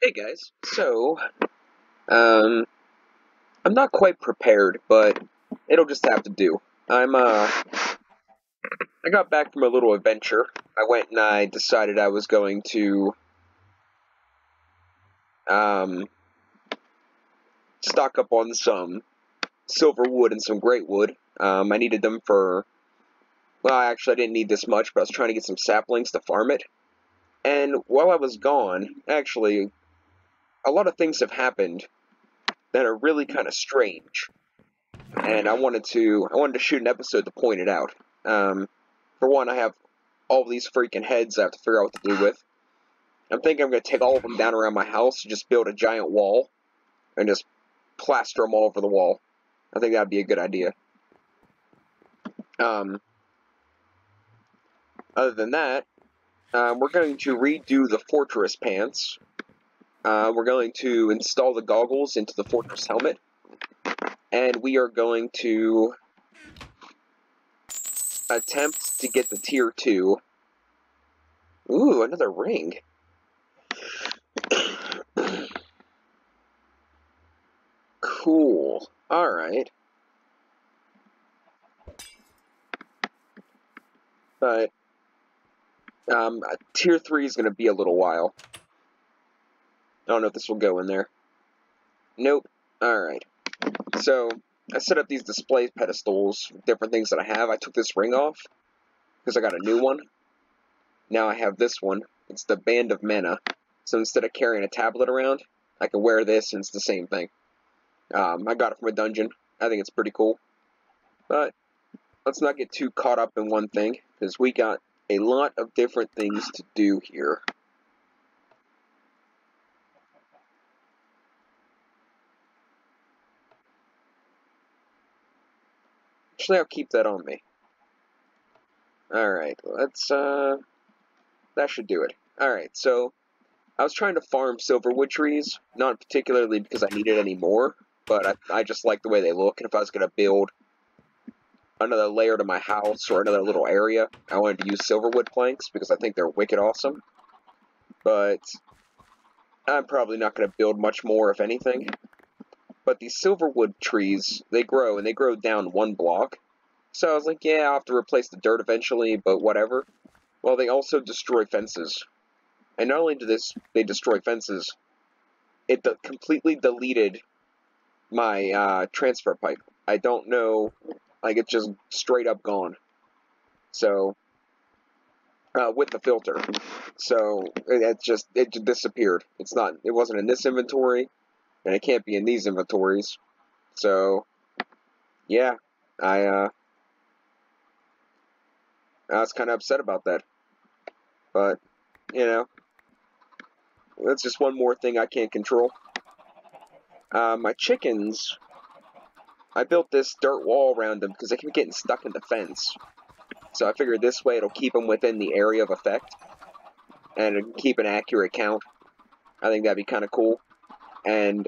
Hey guys, I'm not quite prepared, but it'll just have to do. I got back from a little adventure. I went and I decided I was going to, um, stock up on some silver wood and some great wood. I needed them for, well, actually I didn't need this much, but I was trying to get some saplings to farm it. And while I was gone, actually, a lot of things have happened that are really kind of strange. And I wanted to shoot an episode to point it out. For one, I have all these freaking heads I have to figure out what to do with. I'm thinking I'm going to take all of them down around my house and just build a giant wall and just plaster them all over the wall. I think that'd be a good idea. Other than that, we're going to redo the fortress pants. We're going to install the goggles into the fortress helmet. And we are going to attempt to get the tier 2. Ooh, another ring. Cool. Alright. But, tier 3 is going to be a little while. I don't know if this will go in there. Nope. Alright. So, I set up these display pedestals, different things that I have. I took this ring off, because I got a new one. Now I have this one. It's the Band of Mana. So instead of carrying a tablet around, I can wear this and it's the same thing. I got it from a dungeon. I think it's pretty cool. But, let's not get too caught up in one thing, because we got a lot of different things to do here. Actually, I'll keep that on me. Alright, let's, that should do it. Alright, so, I was trying to farm silverwood trees, not particularly because I needed any more, but I just like the way they look, and if I was going to build another layer to my house or another little area, I wanted to use silverwood planks because I think they're wicked awesome. But I'm probably not going to build much more, if anything. But these silverwood trees, they grow, and they grow down one block. So I was like, yeah, I'll have to replace the dirt eventually, but whatever. Well, they also destroy fences. And not only do they destroy fences, it completely deleted my transfer pipe. I don't know, like, it's just straight up gone. So, with the filter. So, it just disappeared. It wasn't in this inventory, and it can't be in these inventories. So, yeah, I was kind of upset about that. But, you know, that's just one more thing I can't control. My chickens, I built this dirt wall around them because they keep getting stuck in the fence. So I figured this way it'll keep them within the area of effect, and it'll keep an accurate count. I think that'd be kind of cool. And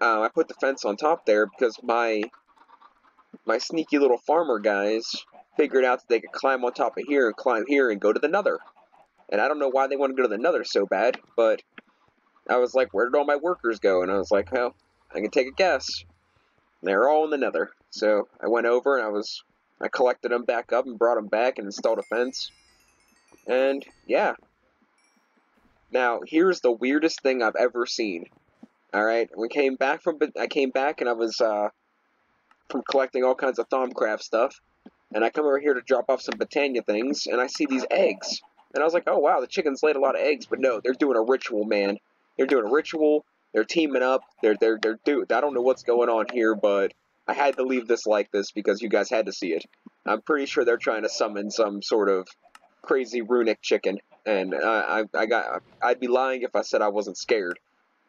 I put the fence on top there because my sneaky little farmer guys figured out that they could climb on top of here and climb here and go to the Nether. And I don't know why they want to go to the Nether so bad, but I was like, where did all my workers go? And I was like, well, I can take a guess. They're all in the Nether. So I went over and I collected them back up and brought them back and installed a fence. And yeah. Now, here's the weirdest thing I've ever seen. Alright, I came back and I was from collecting all kinds of Thaumcraft stuff. And I come over here to drop off some Botania things, and I see these eggs. And I was like, oh wow, the chickens laid a lot of eggs, but no, they're doing a ritual, man. They're doing a ritual, they're teaming up, I don't know what's going on here, but I had to leave this like this because you guys had to see it. I'm pretty sure they're trying to summon some sort of crazy runic chicken, and I'd be lying if I said I wasn't scared,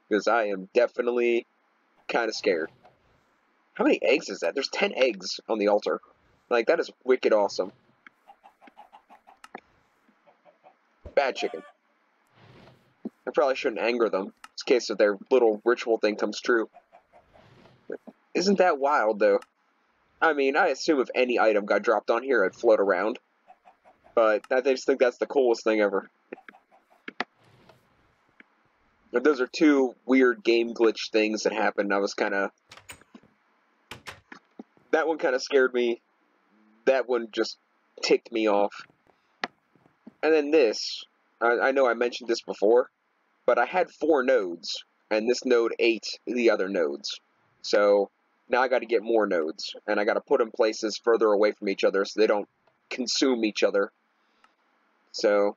because I am definitely kind of scared. How many eggs is that? There's 10 eggs on the altar. Like, that is wicked awesome. Bad chicken. I probably shouldn't anger them, in case if their little ritual thing comes true. Isn't that wild, though? I mean, I assume if any item got dropped on here, it'd float around. But I just think that's the coolest thing ever. But those are two weird game glitch things that happened. I was kind of... That one kind of scared me. That one just ticked me off. And then this, I know I mentioned this before, but I had 4 nodes, and this node ate the other nodes. So now I got to get more nodes, and I got to put them places further away from each other so they don't consume each other. So,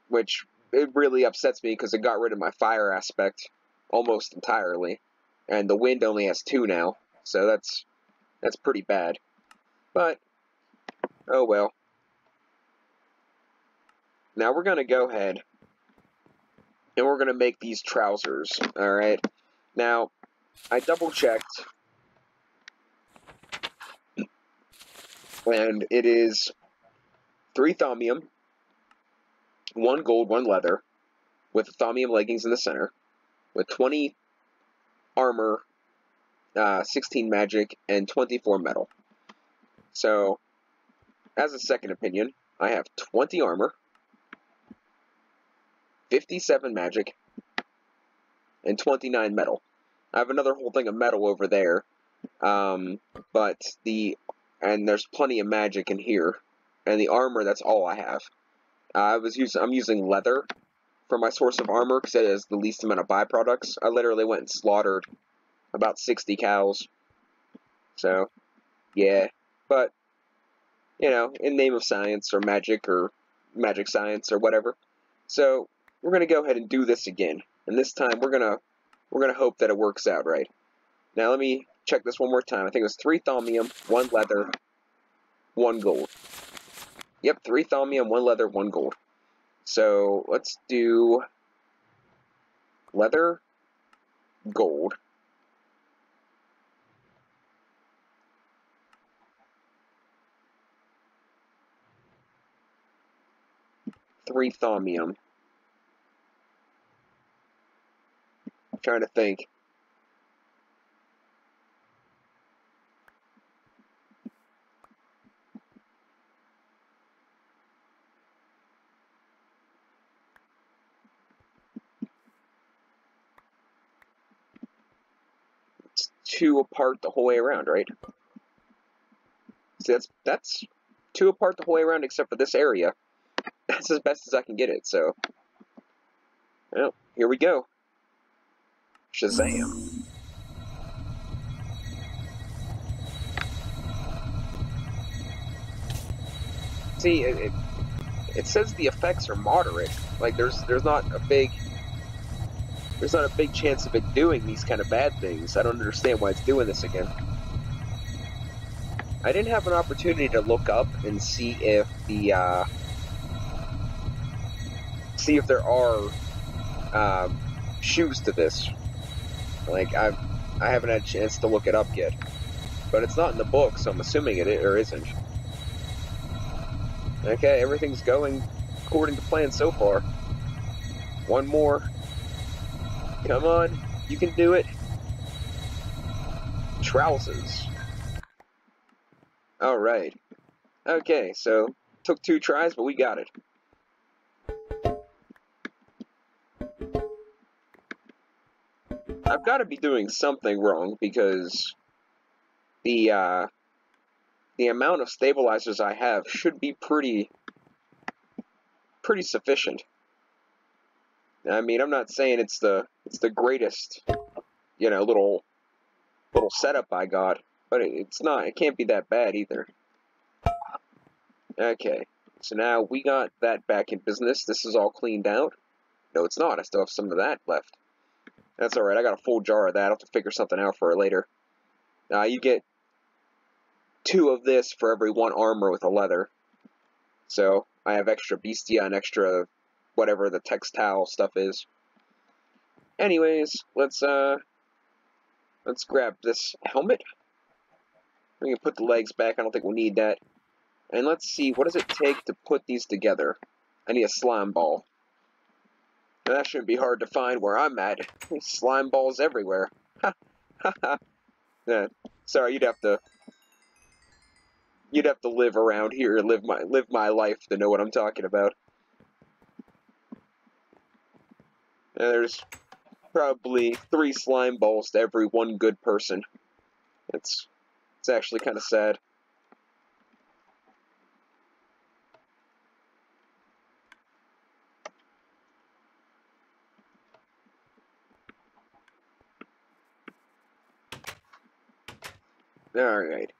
which it really upsets me because it got rid of my fire aspect almost entirely, and the wind only has 2 now, so that's pretty bad. But oh well. Now we're gonna go ahead and we're gonna make these trousers. All right. Now I double checked, and it is 3 thaumium, 1 gold, 1 leather, with thaumium leggings in the center, with 20 armor, 16 magic, and 24 metal. So, as a second opinion, I have 20 armor, 57 magic, and 29 metal. I have another whole thing of metal over there, and there's plenty of magic in here, and the armor, that's all I have. I'm using leather for my source of armor because it has the least amount of byproducts. I literally went and slaughtered about 60 cows. So, yeah. But, you know, in name of science or magic science or whatever. So, we're going to go ahead and do this again. And this time we're going to hope that it works out right. Now let me check this one more time. I think it was 3 thaumium, 1 leather, 1 gold. Yep, 3 thaumium, 1 leather, 1 gold. So let's do leather, gold. Three thaumium. I'm trying to think. It's 2 apart the whole way around, right? See, that's 2 apart the whole way around except for this area. That's as best as I can get it, so... Well, here we go. Shazam. See, it says the effects are moderate. Like, there's not a big chance of it doing these kind of bad things. I don't understand why it's doing this again. I didn't have an opportunity to look up and see if there are shoes to this. Like, I haven't had a chance to look it up yet. But it's not in the book, so I'm assuming it or isn't. Okay, everything's going according to plan so far. One more. Come on, you can do it. Trousers. Alright. Okay, so, took 2 tries, but we got it. I've got to be doing something wrong, because the amount of stabilizers I have should be pretty sufficient. I mean, I'm not saying it's the greatest, you know, little setup I got, but it's not. It can't be that bad either. Okay, so now we got that back in business. This is all cleaned out. No, it's not. I still have some of that left. That's alright. I got a full jar of that. I'll have to figure something out for it later. You get 2 of this for every 1 armor with a leather. So, I have extra Bestia and extra whatever the textile stuff is. Anyways, let's grab this helmet. We can put the legs back. I don't think we'll need that. And let's see, what does it take to put these together? I need a slime ball. Now, that shouldn't be hard to find where I'm at. There's slime balls everywhere. Ha ha ha. Yeah, sorry, you'd have to live around here, live my life to know what I'm talking about. There's probably 3 slime balls to every 1 good person. It's actually kind of sad. Alright.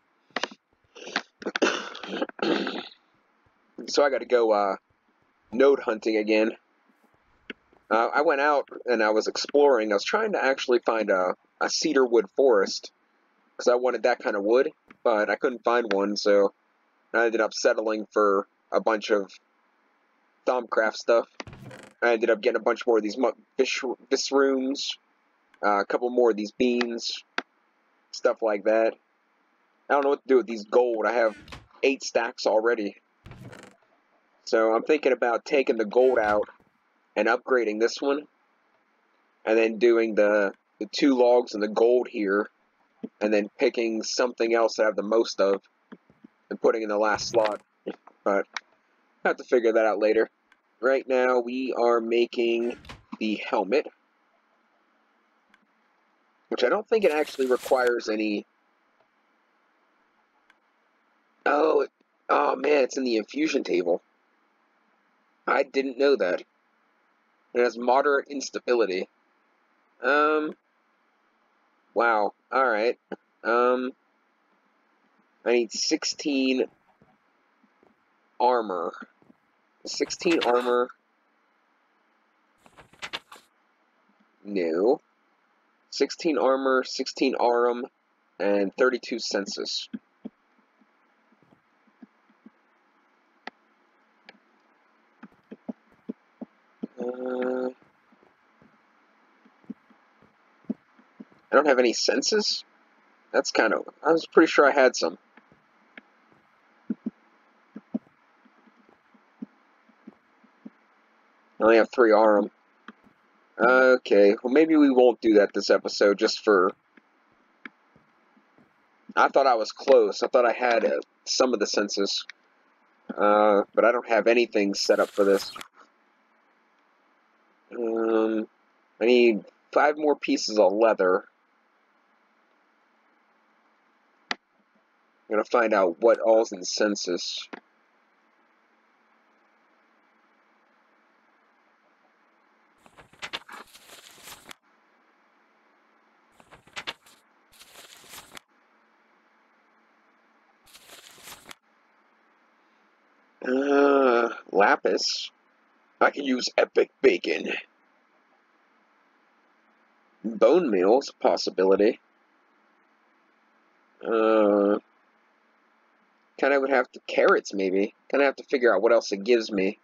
So I gotta go node hunting again. I went out and I was exploring. I was trying to actually find a cedar wood forest, because I wanted that kind of wood, but I couldn't find one, so I ended up settling for a bunch of Thaumcraft stuff. I ended up getting a bunch more of these visrooms, a couple more of these beans, stuff like that. I don't know what to do with these gold. I have 8 stacks already. So I'm thinking about taking the gold out and upgrading this one, and then doing the 2 logs and the gold here, and then picking something else that I have the most of and putting in the last slot. But I have to figure that out later. Right now we are making the helmet, which I don't think it actually requires any... Oh man, it's in the infusion table. I didn't know that. It has moderate instability. Wow. Alright. I need 16 armor. 16 armor. No. 16 armor, 16 aurum, and 32 census. I don't have any census? That's kind of... I was pretty sure I had some. I only have 3 aurum. Okay, well maybe we won't do that this episode, just for... I thought I was close. I thought I had some of the census. But I don't have anything set up for this. I need 5 more pieces of leather. I'm gonna find out what all's in census. Lapis. I can use epic bacon. Bone meal's a possibility. Kind of would have to... carrots, maybe. Kind of have to figure out what else it gives me.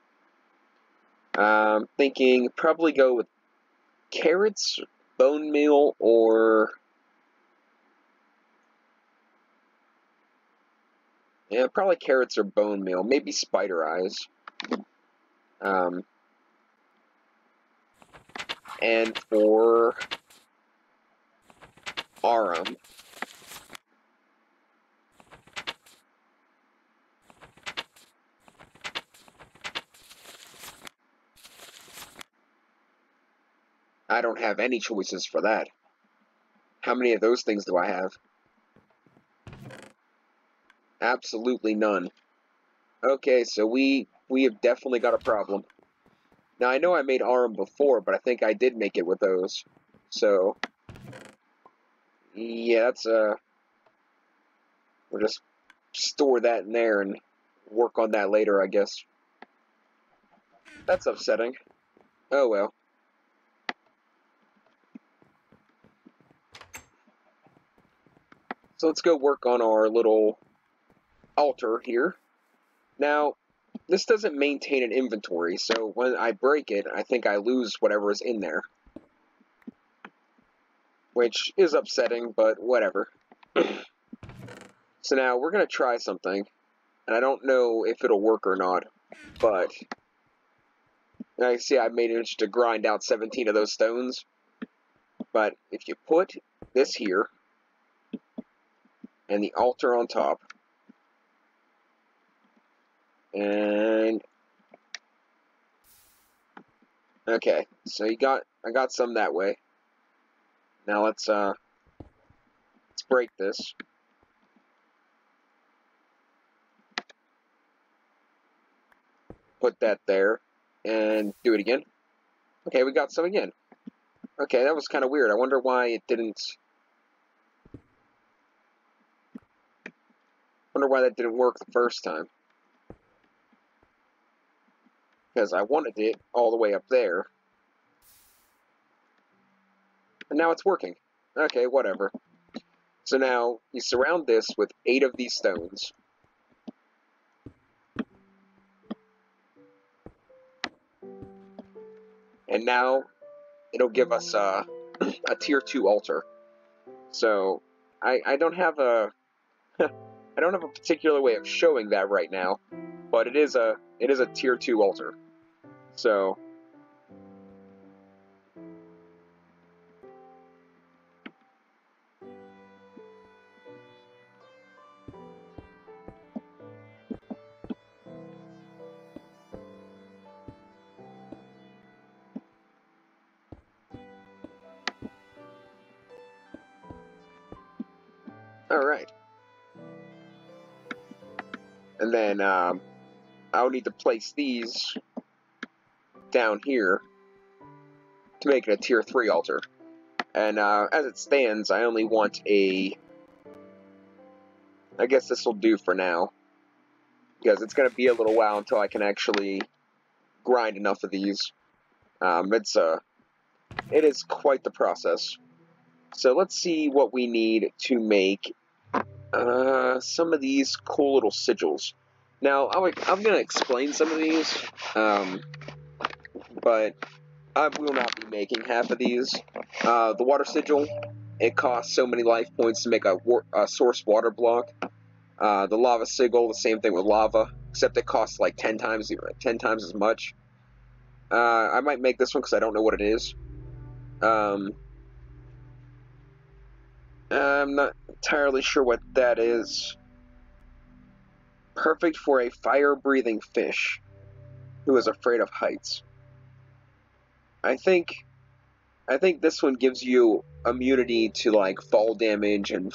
Thinking probably go with carrots, bone meal, or... yeah, probably carrots or bone meal. Maybe spider eyes. And for aurum, I don't have any choices for that. How many of those things do I have? Absolutely none. Okay, so we have definitely got a problem. Now, I know I made aurum before, but I think I did make it with those. So, yeah, that's, we'll just store that in there and work on that later, I guess. That's upsetting. Oh, well. So let's go work on our little altar here. Now, this doesn't maintain an inventory, so when I break it, I think I lose whatever is in there. Which is upsetting, but whatever. So now, we're going to try something, and I don't know if it'll work or not, but... I see I managed to grind out 17 of those stones, but if you put this here, and the altar on top, and... okay, so you got I got some that way. Now let's break this. Put that there, and do it again. Okay, we got some again. Okay, that was kind of weird. I wonder why it didn't... wonder why that didn't work the first time. Because I wanted it all the way up there. And now it's working. Okay, whatever. So now, you surround this with 8 of these stones. And now, it'll give us a tier 2 altar. So, I don't have a... I don't have a particular way of showing that right now, but it is a tier 2 altar. So... Alright. And then, I'll need to place these down here to make it a tier 3 altar. And, as it stands, I only want a... I guess this will do for now. Because it's going to be a little while until I can actually grind enough of these. It is quite the process. So let's see what we need to make some of these cool little sigils. Now, I'm going to explain some of these, but I will not be making half of these. The water sigil, it costs so many life points to make a source water block. The lava sigil, the same thing with lava, except it costs like 10 times as much. I might make this one because I don't know what it is. I'm not entirely sure what that is. Perfect for a fire-breathing fish who is afraid of heights. I think this one gives you immunity to like fall damage and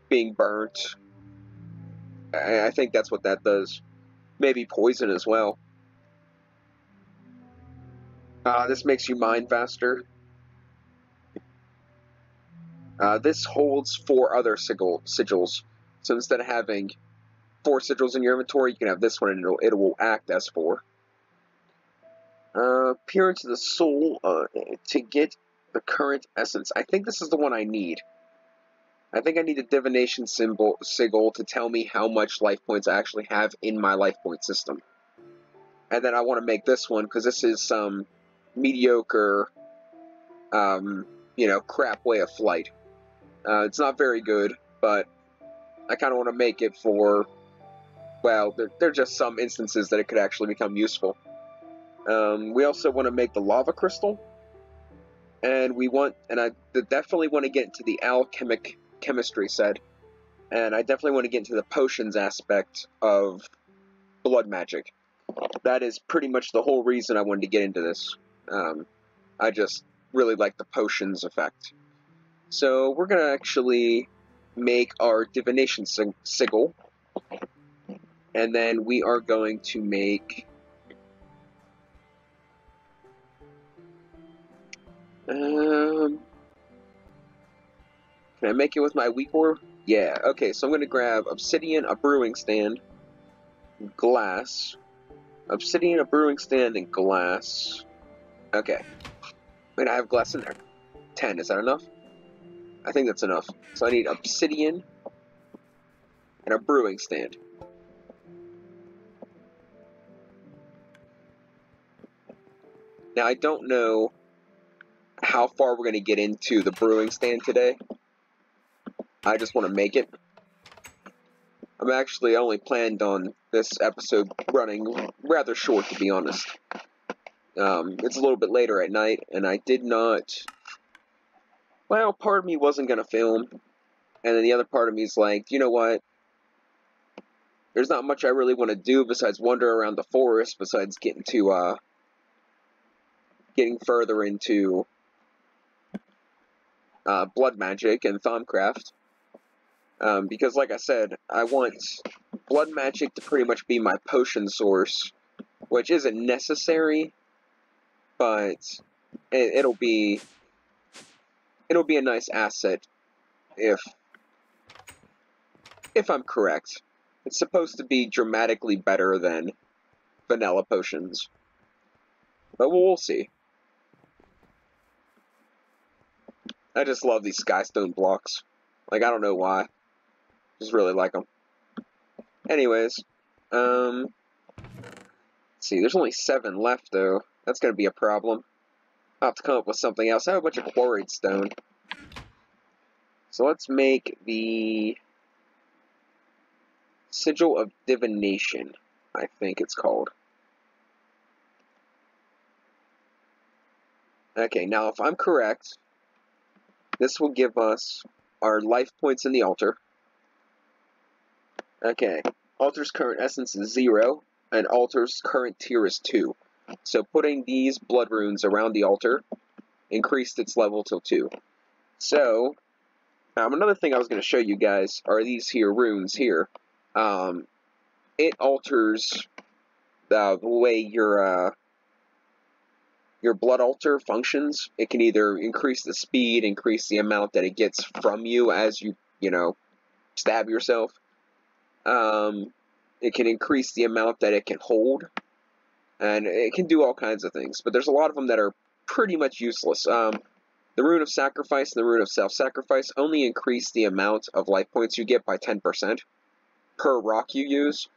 being burnt. I think that's what that does. Maybe poison as well. This makes you mine faster. This holds 4 other sigils. So instead of having 4 sigils in your inventory, you can have this one and it will act as 4. Appearance of the soul to get the current essence. I think this is the one I need. I think I need a divination sigil to tell me how much life points I actually have in my life point system. And then I want to make this one because this is some mediocre, crap way of flight. It's not very good, but I kind of want to make it for, well, there are just some instances that it could actually become useful. We also want to make the lava crystal, and I definitely want to get into the alchemic chemistry set, and I definitely want to get into the potions aspect of blood magic. That is pretty much the whole reason I wanted to get into this. I just really like the potions effect. So we're going to actually make our divination sigil, and then we are going to make... can I make it with my weak ore? Yeah, okay, so I'm going to grab obsidian, a brewing stand, glass, obsidian, a brewing stand, and glass. Okay. Wait, I have glass in there. 10, is that enough? I think that's enough. So I need obsidian and a brewing stand. Now, I don't know how far we're going to get into the brewing stand today. I just want to make it. I'm actually only planned on this episode running rather short, to be honest. It's a little bit later at night, and I did not... Well, part of me wasn't going to film, and then the other part of me is like, you know what? There's not much I really want to do besides wander around the forest, besides getting to getting further into blood magic and Thaumcraft. Because, like I said, I want blood magic to pretty much be my potion source, which isn't necessary, but it'll be a nice asset if I'm correct. It's supposed to be dramatically better than vanilla potions, but we'll see. I just love these Skystone blocks. Like, I don't know why. Just really like them. Anyways, let's see, there's only 7 left, though. That's going to be a problem. I'll have to come up with something else. I have a bunch of quarried stone. So let's make the Sigil of Divination, I think it's called. Okay, now if I'm correct, this will give us our life points in the altar. Okay, altar's current essence is 0, and altar's current tier is 2. So putting these blood runes around the altar increased its level till 2. So, another thing I was going to show you guys are these here runes here. It alters the way your blood altar functions. It can either increase the speed, increase the amount that it gets from you as you stab yourself. It can increase the amount that it can hold, and it can do all kinds of things, but there's a lot of them that are pretty much useless. The Rune of Sacrifice and the Rune of Self-Sacrifice only increase the amount of life points you get by 10% per rock you use,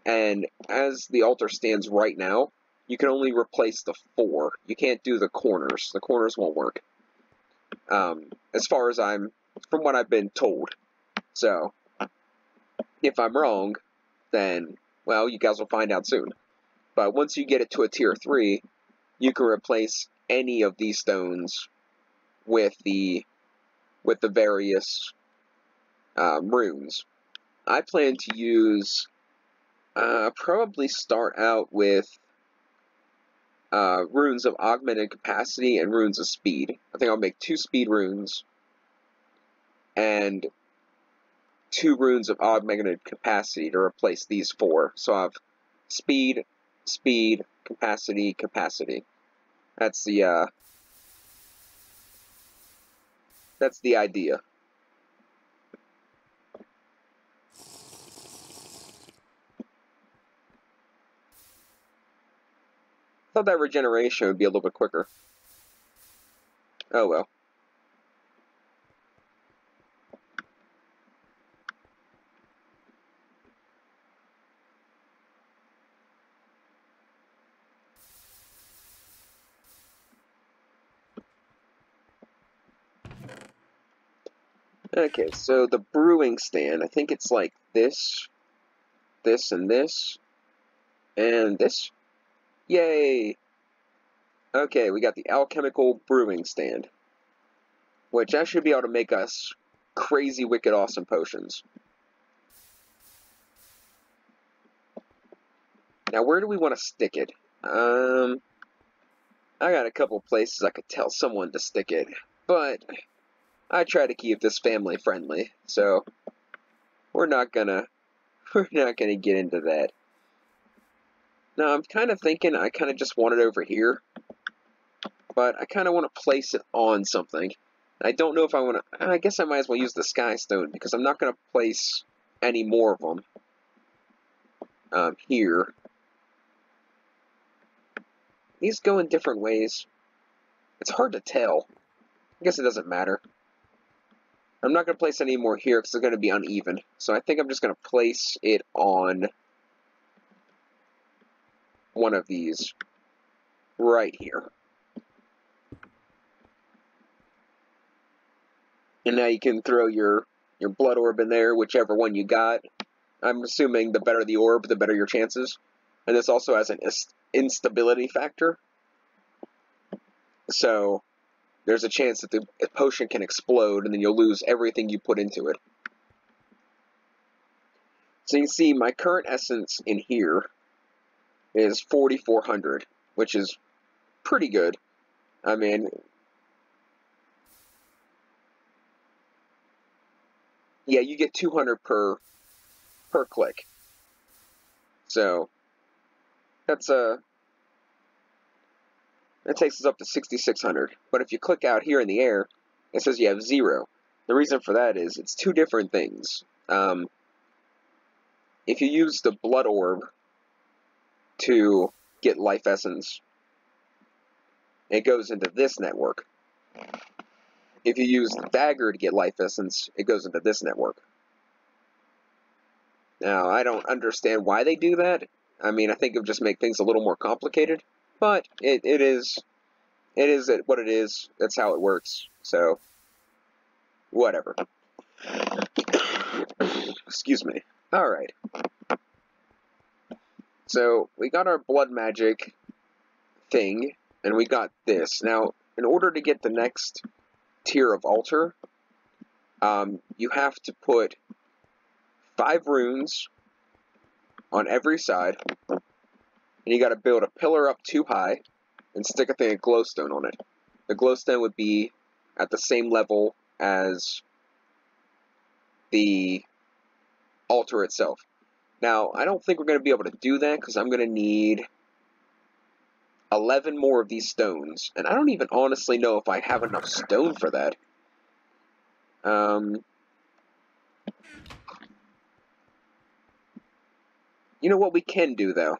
and as the altar stands right now, you can only replace the 4. You can't do the corners. The corners won't work. As far as from what I've been told. So, if I'm wrong, then, well, you guys will find out soon. But once you get it to a tier 3, you can replace any of these stones with the various runes. I plan to use, probably start out with runes of augmented capacity and runes of speed. I think I'll make 2 speed runes and 2 runes of augmented capacity to replace these 4. So I have speed, speed, capacity, capacity. That's the idea. Thought that regeneration would be a little bit quicker. Oh well. Okay, so the brewing stand, I think it's like this, this, and this, and this. Yay! Okay, we got the alchemical brewing stand, which I should be able to make us crazy, wicked, awesome potions. Now, where do we want to stick it? I got a couple places I could tell someone to stick it, but I try to keep this family friendly, so we're not gonna get into that. Now, I'm kind of thinking I kind of just want it over here, but I kind of want to place it on something. I don't know if I want to. I guess I might as well use the Skystone because I'm not going to place any more of them here. These go in different ways. It's hard to tell. I guess it doesn't matter. I'm not going to place any more here because they're going to be uneven. So I think I'm just going to place it on one of these right here. And now you can throw your blood orb in there, whichever one you got. I'm assuming the better the orb, the better your chances. And this also has an instability factor. So there's a chance that the potion can explode and then you'll lose everything you put into it. So you can see my current essence in here is 4,400, which is pretty good. I mean, yeah, you get 200 per click. So that's that takes us up to 6,600. But if you click out here in the air, it says you have 0. The reason for that is it's two different things. If you use the blood orb to get life essence, it goes into this network. If you use the dagger to get life essence, it goes into this network. Now, I don't understand why they do that. I mean, I think it would just make things a little more complicated, but it is what it is. That's how it works. So, whatever. Excuse me. Alright. So, we got our blood magic thing, and we got this. Now, in order to get the next tier of altar, you have to put 5 runes on every side, and you gotta build a pillar up 2 high, and stick a thing of glowstone on it. The glowstone would be at the same level as the altar itself. Now, I don't think we're going to be able to do that, because I'm going to need 11 more of these stones. And I don't even honestly know if I have enough stone for that. You know what we can do, though?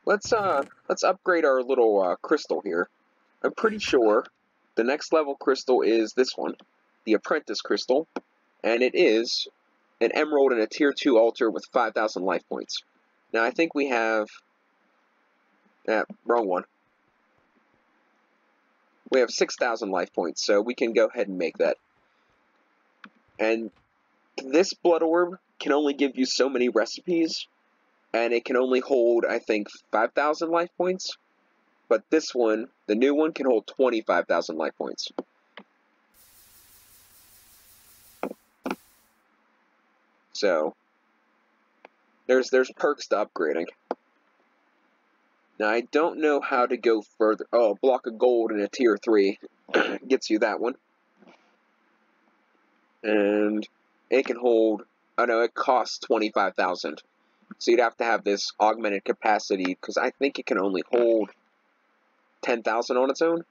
Let's upgrade our little crystal here. I'm pretty sure the next level crystal is this one, the Apprentice Crystal, and it is an emerald and a tier 2 altar with 5,000 life points. Now, I think we have... wrong one. We have 6,000 life points, so we can go ahead and make that. And this blood orb can only give you so many recipes, and it can only hold, I think, 5,000 life points. But this one, the new one, can hold 25,000 life points. So, there's perks to upgrading. Now, I don't know how to go further. Oh, a block of gold in a tier 3 gets you that one. And it can hold, oh no, it costs 25,000. So you'd have to have this augmented capacity, because I think it can only hold 10,000 on its own.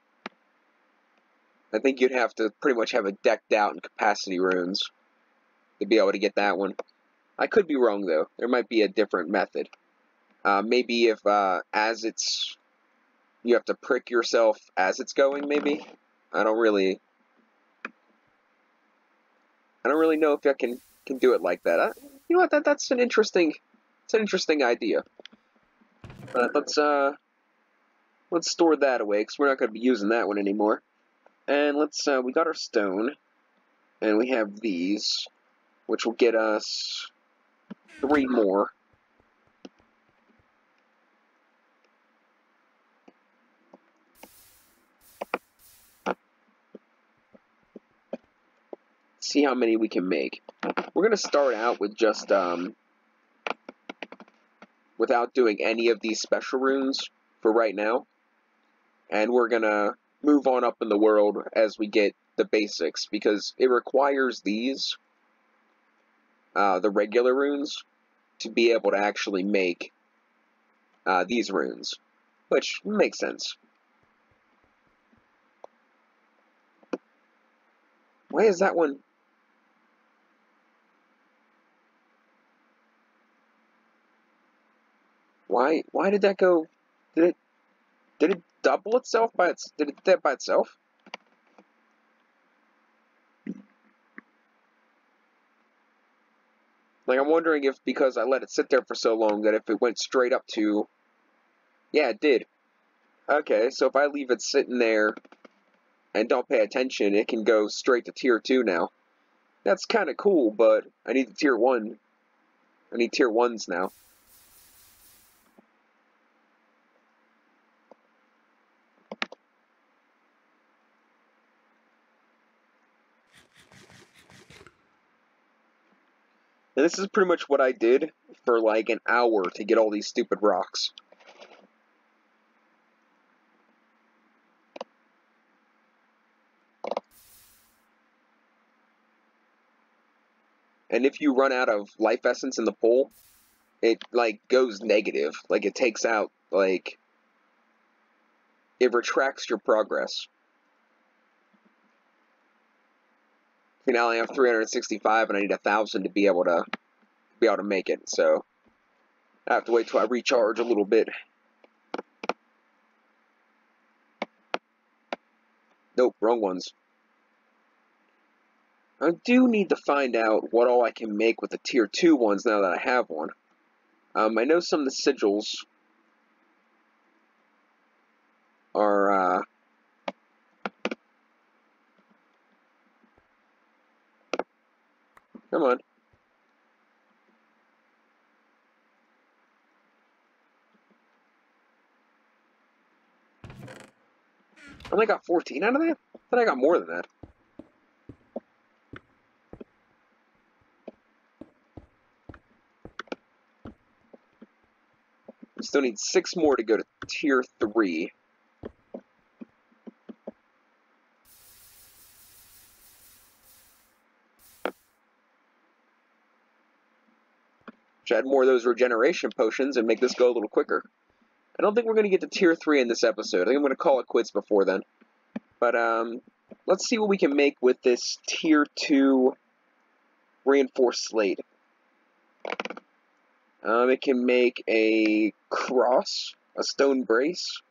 I think you'd have to pretty much have it decked out in capacity runes to be able to get that one. I could be wrong, though. There might be a different method. Maybe if, as it's... You have to prick yourself as it's going, maybe? I don't really know if I can do it like that. You know what? That's an interesting idea. Let's store that away, because we're not going to be using that one anymore. And we got our stone, and we have these, which will get us 3 more. See how many we can make. We're going to start out with just, without doing any of these special runes for right now. And we're going to move on up in the world as we get the basics, because it requires these, the regular runes, to be able to actually make these runes, which makes sense. Why is that one? Why did that go? Did it double itself by its? Did it do that by itself? Like, I'm wondering if because I let it sit there for so long that if it went straight up to... Yeah, it did. Okay, so if I leave it sitting there and don't pay attention, it can go straight to tier 2 now. That's kind of cool, but I need the tier 1. I need tier 1s now. And this is pretty much what I did for like an hour to get all these stupid rocks. And if you run out of life essence in the pool, it, like, goes negative. Like, it takes out, like, it retracts your progress. See, now I have 365, and I need 1,000 to be able to make it. So I have to wait till I recharge a little bit. Nope, wrong ones. I do need to find out what all I can make with the tier 2 ones now that I have one. I know some of the sigils are, come on. I only got 14 out of that? I thought I got more than that. I still need 6 more to go to tier 3. Should add more of those regeneration potions and make this go a little quicker. I don't think we're going to get to tier 3 in this episode. I think I'm going to call it quits before then. But, let's see what we can make with this tier 2 reinforced slate. It can make a cross, a stone brace,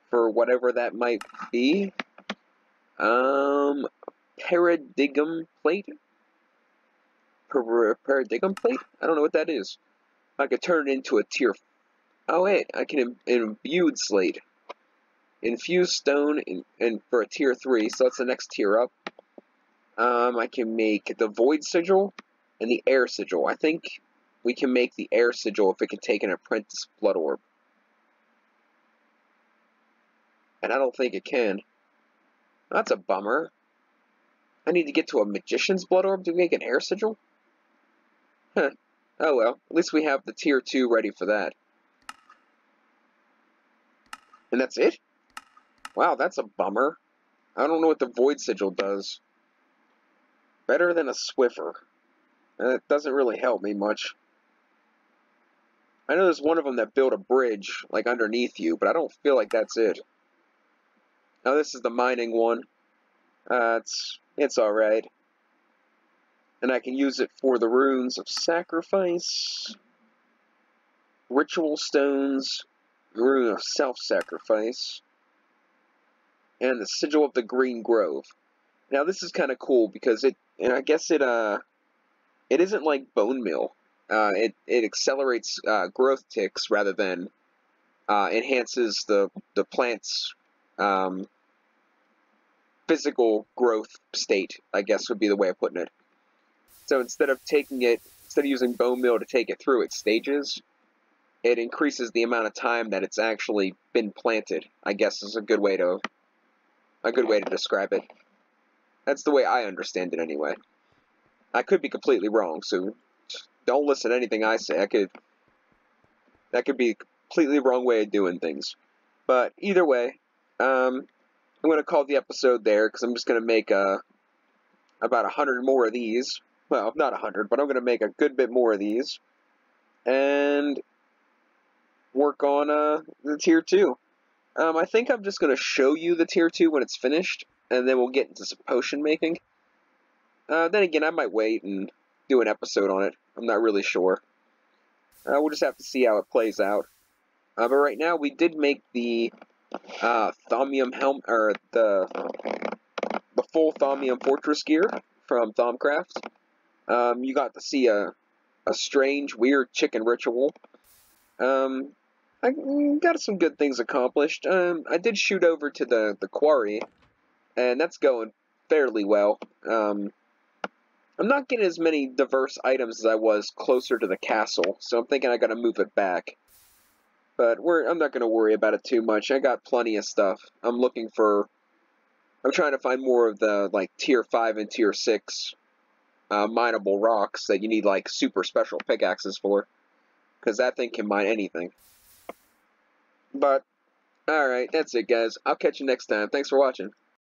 for whatever that might be. Paradigm plate? Paradigm plate? I don't know what that is. I could turn it into a tier... Oh wait, I can imbued slate. Infused stone and for a tier 3, so that's the next tier up. I can make the void sigil and the air sigil. I think we can make the air sigil if it can take an apprentice blood orb. And I don't think it can. That's a bummer. I need to get to a magician's blood orb to make an air sigil? Huh. Oh well, at least we have the tier 2 ready for that. And that's it? Wow, that's a bummer. I don't know what the void sigil does. Better than a Swiffer. That doesn't really help me much. I know there's one of them that built a bridge, like, underneath you, but I don't feel like that's it. Now this is the mining one. It's alright. And I can use it for the runes of sacrifice, ritual stones, rune of self-sacrifice, and the sigil of the green grove. Now this is kind of cool because I guess it isn't like bone meal. It accelerates growth ticks rather than enhances the plant's physical growth state, I guess would be the way of putting it. So instead of using bone meal to take it through its stages, it increases the amount of time that it's actually been planted, I guess is a good way to describe it. That's the way I understand it anyway. I could be completely wrong, so don't listen to anything I say. That could be a completely wrong way of doing things. But either way, I'm going to call the episode there, because I'm just going to make about 100 more of these. Well, not 100, but I'm going to make a good bit more of these. And work on the tier 2. I think I'm just going to show you the tier 2 when it's finished, and then we'll get into some potion making. Then again, I might wait and do an episode on it. I'm not really sure. We'll just have to see how it plays out. But right now, we did make the Thaumium helm, or the full Thaumium fortress gear from Thaumcraft. You got to see a strange, weird chicken ritual. I got some good things accomplished. I did shoot over to the quarry, and that's going fairly well. I'm not getting as many diverse items as I was closer to the castle, so I'm thinking I gotta move it back. But I'm not gonna worry about it too much. I got plenty of stuff. I'm trying to find more of the, like, tier 5 and tier 6 mineable rocks that you need, like, super special pickaxes for. Because that thing can mine anything. But, alright, that's it, guys. I'll catch you next time. Thanks for watching.